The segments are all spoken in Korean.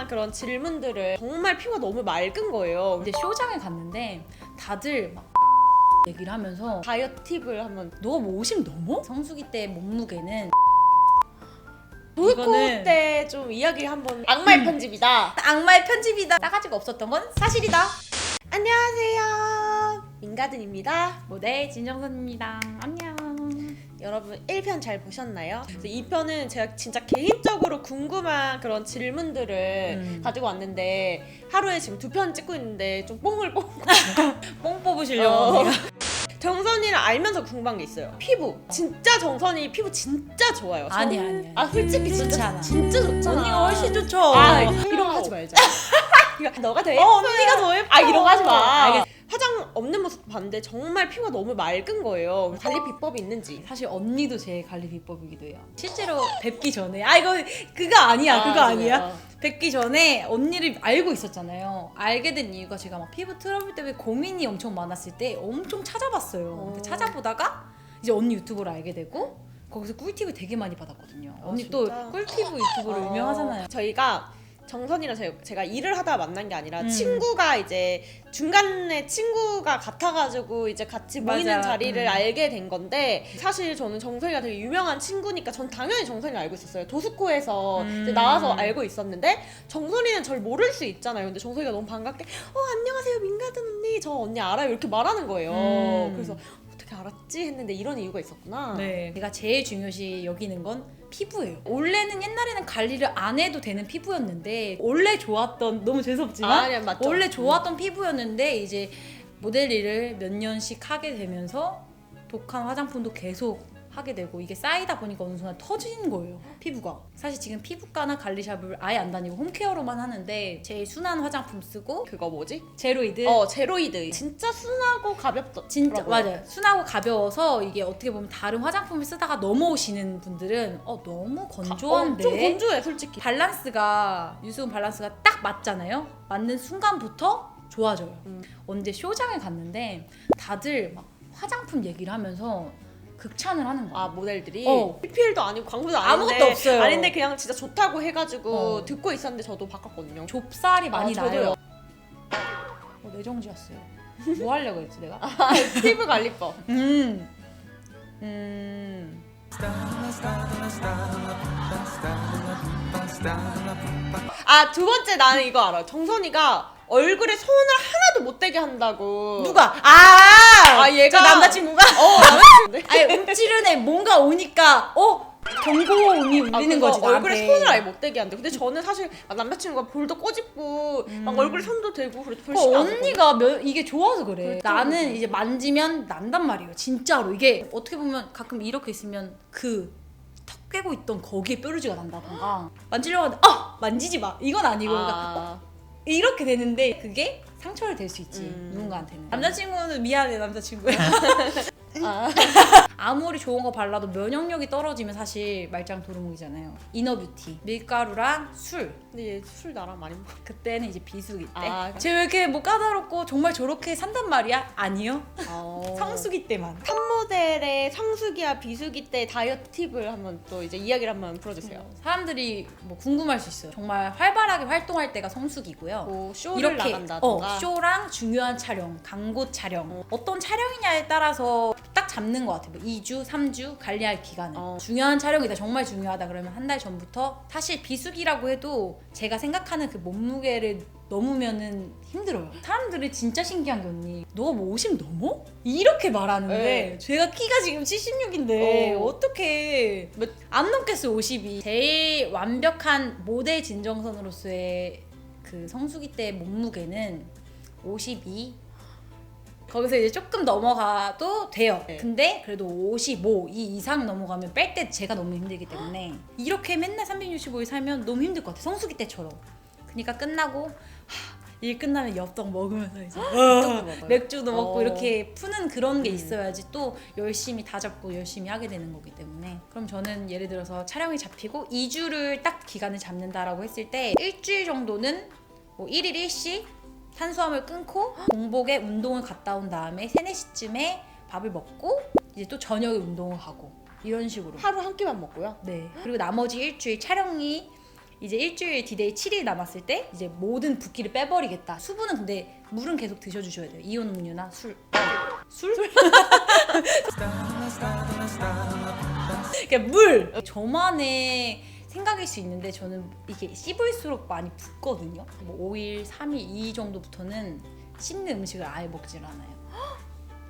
궁금한 그런 질문들을 정말 피부가 너무 맑은 거예요. 근데 쇼장에 갔는데 다들 막 얘기를 하면서 다이어트 팁을 한번 너 뭐 50 넘어? 성수기 때 몸무게는 돌고 이거는 때 좀 이야기 한번 악마의 편집이다. 악마의 편집이다. 싸가지가 없었던 건 사실이다. 안녕하세요. 민가든입니다. 모델 진정선입니다. 안녕. 여러분 1편 잘 보셨나요? 2편은 제가 진짜 개인적으로 궁금한 그런 질문들을 가지고 왔는데 하루에 지금 2편 찍고 있는데 좀 뽕을 뽑고 뽕 뽑으시려고 언니가. 정선이를 알면서 궁금한 게 있어요. 피부 진짜 정선이 피부 진짜 좋아요. 아니야. 아 솔직히 좋지 진짜 않아. 진짜 좋잖아. 언니가 훨씬 좋죠. 이런 거 하지 말자. 너가 더 언니가 더 예뻐. 이런 거 하지 마. 알겠어. 화장 없는 모습 봤는데 정말 피부가 너무 맑은 거예요. 관리 비법이 있는지. 사실 언니도 제 관리 비법이기도 해요. 실제로 뵙기 전에 이거 그거 아니야. 그거 아니야. 뵙기 전에 언니를 알고 있었잖아요. 알게 된 이유가 제가 막 피부 트러블 때문에 고민이 엄청 많았을 때 엄청 찾아봤어요. 근데 찾아보다가 이제 언니 유튜브를 알게 되고 거기서 꿀팁을 되게 많이 받았거든요. 언니 진짜? 또 꿀피부 유튜브로 유명하잖아요. 저희가 정선이랑 제가 일을 하다 만난 게 아니라 친구가 이제 중간에 친구가 같아가지고 이제 같이 모이는 맞아. 자리를 알게 된 건데 사실 저는 정선이가 되게 유명한 친구니까 전 당연히 정선이를 알고 있었어요. 도스코에서 이제 나와서 알고 있었는데 정선이는 절 모를 수 있잖아요. 근데 정선이가 너무 반갑게 안녕하세요 민가든 언니 저 언니 알아요 이렇게 말하는 거예요. 그래서 어떻게 알았지 했는데 이런 이유가 있었구나. 네, 제가 제일 중요시 여기는 건 피부예요. 원래는 옛날에는 관리를 안 해도 되는 피부였는데 원래 좋았던 너무 재수없지만 아니야, 맞죠. 원래 좋았던 피부였는데 이제 모델 일을 몇 년씩 하게 되면서 독한 화장품도 계속 하게 되고 이게 쌓이다 보니까 어느 순간 터지는 거예요. 피부가. 사실 지금 피부과나 관리샵을 아예 안 다니고 홈케어로만 하는데 제일 순한 화장품 쓰고 그거 뭐지? 제로이드 제로이드. 진짜 순하고 가볍다. 진짜 맞아요. 순하고 가벼워서 이게 어떻게 보면 다른 화장품을 쓰다가 넘어오시는 분들은 너무 건조한데 좀 건조해 솔직히. 밸런스가 유수분 밸런스가 딱 맞잖아요. 맞는 순간부터 좋아져요. 언제 쇼장에 갔는데 다들 막 화장품 얘기를 하면서 극찬을 하는 거야. 모델들이 어. PPL도 아니고 광고도 아닌데 아무것도 없어요. 아닌데 그냥 진짜 좋다고 해가지고 듣고 있었는데 저도 바꿨거든요. 좁쌀이 많이 저도요. 나요. 내정지였어요. 뭐 하려고 했지 내가? 피부 관리법. 두 번째 나는 이거 알아. 정선이가 얼굴에 손을 하나도 못 대게 한다고. 누가? 얘가 저 남자친구가? 남자친구인데? 아니 움찌르네 뭔가 오니까 경고음이 울리는 거지 나한테. 얼굴에 손을 아예 못 대게 한대. 근데 저는 사실 남자친구가 볼도 꼬집고 막 얼굴에 손도 대고 그래도 별 신경 안 썼거든요. 언니가 이게 좋아서 그래. 나는 이제 만지면 난단 말이에요. 진짜로. 이게 어떻게 보면 가끔 이렇게 있으면 턱 깨고 있던 거기에 뾰루지가 난다던가 만지려고 하는데 만지지 마. 이건 아니고 그러니까 이렇게 되는데 그게 상처를 될 수 있지 누군가한테는. 남자친구는 미안해 남자친구야. 아무리 좋은 거 발라도 면역력이 떨어지면 사실 말짱 도루묵이잖아요. 이너뷰티 밀가루랑 술. 근데 얘 술 나랑 많이 먹어. 그때는 이제 비수기 때. 아. 쟤 왜 이렇게 뭐 까다롭고 정말 저렇게 산단 말이야? 아니요. 성수기 때만. 탑모델의 성수기와 비수기 때 다이어트 팁을 한번 또 이제 이야기를 한번 풀어주세요. 사람들이 뭐 궁금할 수 있어요. 정말 활발하게 활동할 때가 성수기고요. 뭐 쇼를 나간다던가. 쇼랑 중요한 촬영, 광고 촬영. 어떤 촬영이냐에 따라서 딱 잡는 것 같아요. 뭐 2주, 3주 관리할 기간은. 중요한 촬영이다, 정말 중요하다 그러면 한 달 전부터. 사실 비수기라고 해도 제가 생각하는 그 몸무게를 넘으면은 힘들어요. 사람들이 진짜 신기한 게 언니 너 뭐 50 넘어? 이렇게 말하는데 제가 키가 지금 76인데 어떻게 안 넘겠어요 50이. 제일 완벽한 모델 진정선으로서의 그 성수기 때 몸무게는 52. 거기서 이제 조금 넘어가도 돼요. 근데 그래도 55 이 이상 넘어가면 뺄 때 제가 너무 힘들기 때문에 이렇게 맨날 365일 살면 너무 힘들 것 같아. 성수기 때처럼. 그러니까 끝나고 일 끝나면 엽떡 먹으면서 이제 맥주도 먹고 이렇게 푸는 그런 게 있어야지 또 열심히 다 잡고 열심히 하게 되는 거기 때문에. 그럼 저는 예를 들어서 촬영이 잡히고 2주를 딱 기간을 잡는다라고 했을 때 일주일 정도는 뭐 1일 1식 탄수화물 끊고 공복에 운동을 갔다 온 다음에 3, 4시쯤에 밥을 먹고 이제 또 저녁에 운동을 하고 이런 식으로 하루 한 끼만 먹고요? 네. 그리고 나머지 일주일 촬영이 이제 일주일 디데이 7일 남았을 때 이제 모든 붓기를 빼버리겠다. 수분은 근데 물은 계속 드셔주셔야 돼요. 이온 음료나 술? 그러니까 물! 저만의 생각일 수 있는데 저는 이게 씹을수록 많이 붓거든요. 뭐 5일, 3일 이 정도부터는 씹는 음식을 아예 먹질 않아요.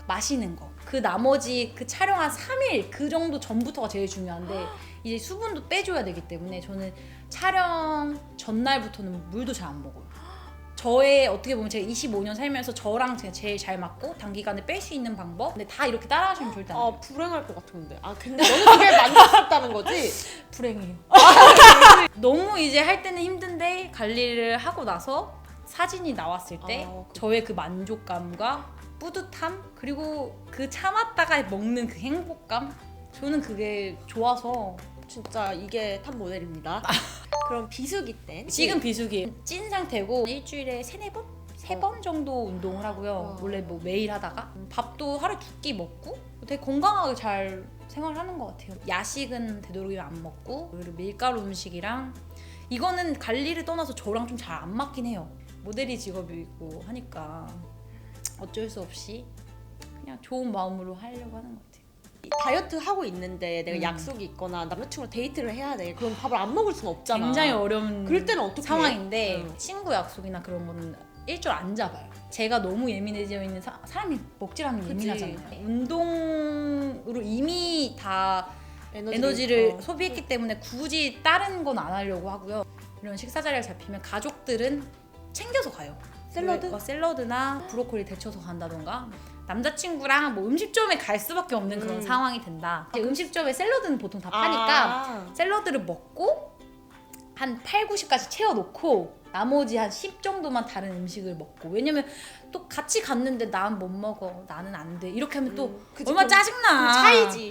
마시는 거. 그 나머지 그 촬영 한 3일 그 정도 전부터가 제일 중요한데 이제 수분도 빼줘야 되기 때문에 저는 촬영 전날부터는 물도 잘 안 먹어요. 저의 어떻게 보면 제가 25년 살면서 저랑 제일 잘 맞고 단기간에 뺄 수 있는 방법. 근데 다 이렇게 따라하시면 절대 안 돼요. 불행할 것 같은데. 근데 너는 그게 만족스럽다는 거지? 불행해요. 너무 이제 할 때는 힘든데 관리를 하고 나서 사진이 나왔을 때 저의 그 만족감과 뿌듯함 그리고 그 참았다가 먹는 그 행복감 저는 그게 좋아서 진짜 이게 탑 모델입니다. 그럼 비수기 때 지금 비수기 찐 상태고 일주일에 3-4번? 3번 정도 운동을 하고요. 원래 뭐 매일 하다가 밥도 하루에 2끼 먹고 되게 건강하게 잘 생활하는 것 같아요. 야식은 되도록이면 안 먹고 그리고 밀가루 음식이랑 이거는 관리를 떠나서 저랑 좀 잘 안 맞긴 해요. 모델이 직업이고 하니까 어쩔 수 없이 그냥 좋은 마음으로 하려고 하는 것 같아요. 다이어트 하고 있는데 내가 약속이 있거나 남자친구랑 데이트를 해야 돼. 그럼 밥을 안 먹을 수는 없잖아. 굉장히 어려운 그럴 때는 어떻게 상황인데 친구 약속이나 그런 거는 일절 안 잡아요. 제가 너무 예민해져 있는 사람이 먹질 않으면 예민하잖아요. 운동으로 이미 다 에너지를 소비했기 때문에 굳이 다른 건 안 하려고 하고요. 이런 식사 자리가 잡히면 가족들은 챙겨서 가요. 샐러드? 샐러드나 브로콜리 데쳐서 간다던가 남자친구랑 뭐 음식점에 갈 수밖에 없는 그런 상황이 된다. 음식점에 샐러드는 보통 다 파니까 샐러드를 먹고 한 8, 90까지 채워놓고 나머지 한 10 정도만 다른 음식을 먹고 왜냐면 또 같이 갔는데 난 못 먹어 나는 안 돼 이렇게 하면 또 얼마나 짜증나. 차이지.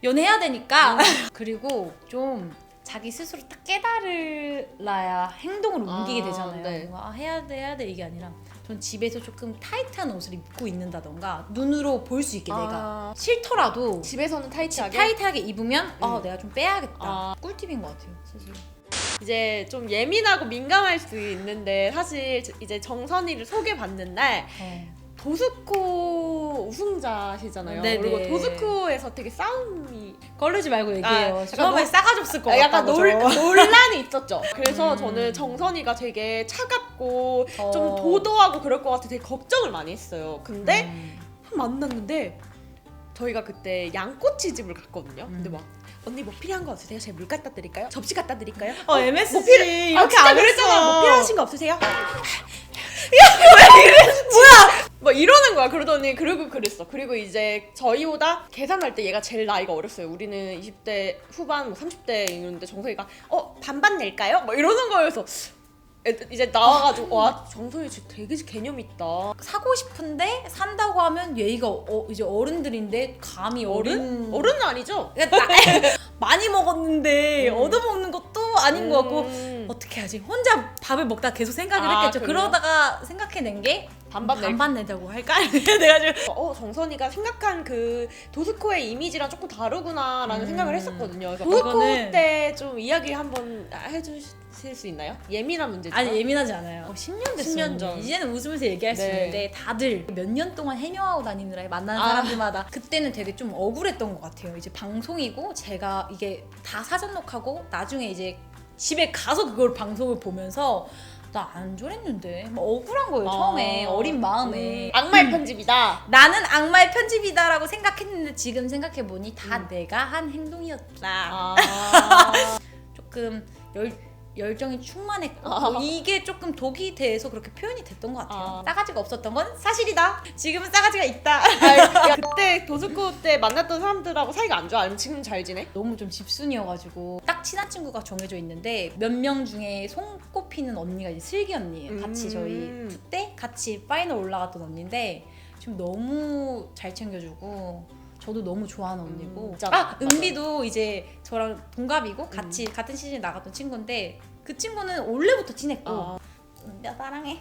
연애해야 되니까 그리고 좀 자기 스스로 딱 깨달으라야 행동을 옮기게 되잖아요. 네. 뭔가 해야 돼 이게 아니라 전 집에서 조금 타이트한 옷을 입고 있는다던가 눈으로 볼 수 있게 내가 싫더라도 집에서는 타이트하게 입으면 내가 좀 빼야겠다. 꿀팁인 것 같아요 스스로. 이제 좀 예민하고 민감할 수 있는데 사실 이제 정선이를 소개받는 날 도스코 우승자시잖아요. 네네. 그리고 도스코에서 되게 싸움이 거르지 말고 얘기해요. 약간 처음에 싸가지 없을 것 같다고. 약간 논란이 있었죠. 그래서 저는 정선이가 되게 차갑고 좀 도도하고 그럴 것 같아 되게 걱정을 많이 했어요. 근데 만났는데 저희가 그때 양꼬치집을 갔거든요. 근데 막 언니 뭐 필요한 거 없으세요? 제가 물 갖다 드릴까요? 접시 갖다 드릴까요? MSG 이렇게 안 그랬잖아. 뭐 필요하신 거 없으세요? 왜 이래? 뭐야? 뭐 이러는 거야. 그러더니 그리고 그랬어. 그리고 이제 저희보다 계산할 때 얘가 제일 나이가 어렸어요. 우리는 20대 후반, 뭐 30대 이러는데 정석이가 반반 낼까요? 뭐 이러는 거여서 이제 나와가지고 와 정선이 진짜 되게 개념 있다. 사고 싶은데 산다고 하면 얘가 이제 어른들인데 감히 어른은 아니죠? 많이 먹었는데 얻어먹는 것도 아닌 것 같고 어떻게 하지? 혼자 밥을 먹다가 계속 생각을 했겠죠. 그래요? 그러다가 생각해낸 게 반반 내자고 할까? 내가지고 정선이가 생각한 그 도스코의 이미지랑 조금 다르구나라는 생각을 했었거든요. 그래서 이거는- 도스코 때 좀 이야기 한번 해주실 수 있나요? 예민한 문제죠. 아니 예민하지 않아요. 10년 됐어요. 10년 전. 이제는 웃으면서 얘기할 수 네. 있는데 다들 몇 년 동안 해녀하고 다니느라 만나는 사람들마다 그때는 되게 좀 억울했던 것 같아요. 이제 방송이고 제가 이게 다 사전 녹화고 나중에 이제 집에 가서 그걸 방송을 보면서 나 안 저랬는데 막 억울한 거예요. 처음에 어린 마음에 악마의 편집이다. 나는 악마의 편집이다라고 생각했는데 지금 생각해보니 다 내가 한 행동이었다. 조금 열정이 충만했고 뭐 이게 조금 독이 돼서 그렇게 표현이 됐던 것 같아요. 싸가지가 없었던 건 사실이다. 지금은 싸가지가 있다. 야, 그때 도스코 때 만났던 사람들하고 사이가 안 좋아? 아니면 지금 잘 지내? 너무 좀 집순이여가지고 딱 친한 친구가 정해져 있는데 몇 명 중에 손꼽히는 언니가 이제 슬기 언니예요. 같이 저희 그때 같이 파이널 올라갔던 언니인데 지금 너무 잘 챙겨주고 저도 너무 좋아하는 언니고 은비도 이제 저랑 동갑이고 같이 같은 시즌에 나갔던 친구인데 그 친구는 원래부터 친했고 은비야 사랑해.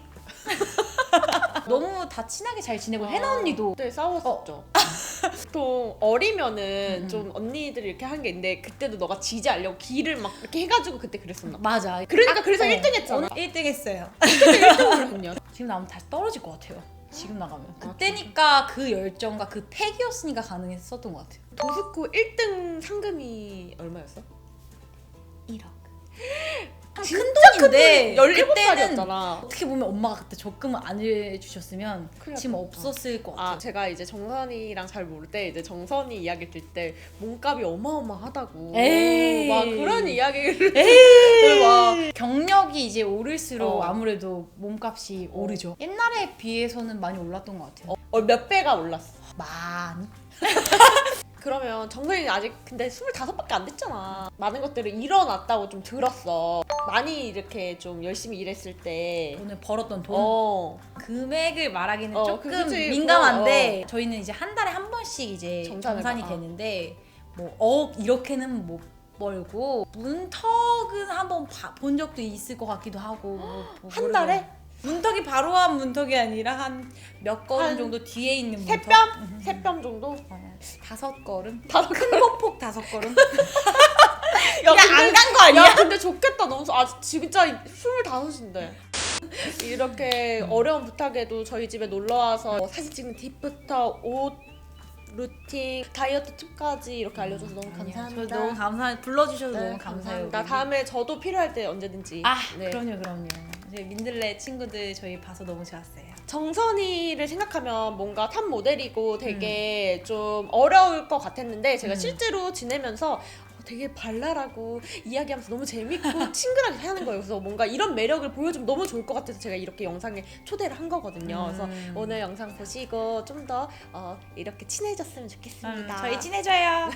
너무 다 친하게 잘 지내고 해나 언니도 그때 싸웠었죠. 보통 어리면은 좀 언니들이 이렇게 하는 게 있는데 그때도 너가 지지 않려고 기를 막 이렇게 해가지고 그때 그랬었나 봐. 맞아. 그러니까 그래서 1등 했잖아. 1등 했어요. 그때 1등을 했냐? 지금 나오면 다시 떨어질 것 같아요. 지금 나가면. 그때니까 그 열정과 그 패기였으니까 가능했었던 것 같아요. 도스코 1등 상금이 얼마였어? 1억. 진짜 큰 돈인데 17살이었잖아. 어떻게 보면 엄마가 그때 적금을 안 해주셨으면 큰일 지금 났다. 없었을 것 같아요. 제가 이제 정선이랑 잘 모를 때 이제 정선이 이야기 들 때 몸값이 어마어마하다고 에이. 막 그런 이야기를 에이. 막 경력이 이제 오를수록 어. 아무래도 몸값이 오르죠. 옛날에 비해서는 많이 올랐던 것 같아요. 몇 배가 올랐어. 많이? 그러면 정선이는 아직 근데 25밖에 안 됐잖아. 많은 것들을 일어났다고 좀 들었어. 많이 이렇게 좀 열심히 일했을 때 돈을 벌었던 돈? 금액을 말하기는 조금 그치. 민감한데 저희는 이제 한 달에 한 번씩 이제 정산을 정산이 봐. 되는데 뭐 이렇게는 못 벌고 문턱은 한번 본 적도 있을 것 같기도 하고 뭐 한 달에? 문턱이 바로 한 문턱이 아니라 한 몇 걸음 한 정도 뒤에 있는 세 문턱? 뼘? 세 뼘 정도? 5걸음? 큰 폭 5걸음? 야, 안 간 거 아니야? 야, 근데 좋겠다. 너무 진짜 25인데. 이렇게 어려운 부탁에도 저희 집에 놀러와서 사진 찍는 팁부터 옷, 루틴, 다이어트 팁까지 이렇게 알려줘서 너무 감사합니다. 저 너무 감사해요. 불러주셔서 네, 너무 감사해요. 다음에 저도 필요할 때 언제든지. 네. 그럼요. 저희 민들레 친구들 저희 봐서 너무 좋았어요. 정선이를 생각하면 뭔가 탑 모델이고 되게 좀 어려울 것 같았는데 제가 실제로 지내면서 되게 발랄하고 이야기하면서 너무 재밌고 친근하게 하는 거예요. 그래서 뭔가 이런 매력을 보여주면 너무 좋을 것 같아서 제가 이렇게 영상에 초대를 한 거거든요. 그래서 오늘 영상 보시고 좀 더 이렇게 친해졌으면 좋겠습니다. 저희 친해져요.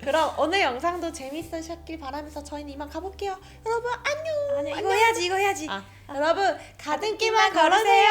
그럼 오늘 영상도 재밌으셨길 바라면서 저희는 이만 가볼게요. 여러분 안녕. 이거 해야지. 여러분 가등길만 걸으세요.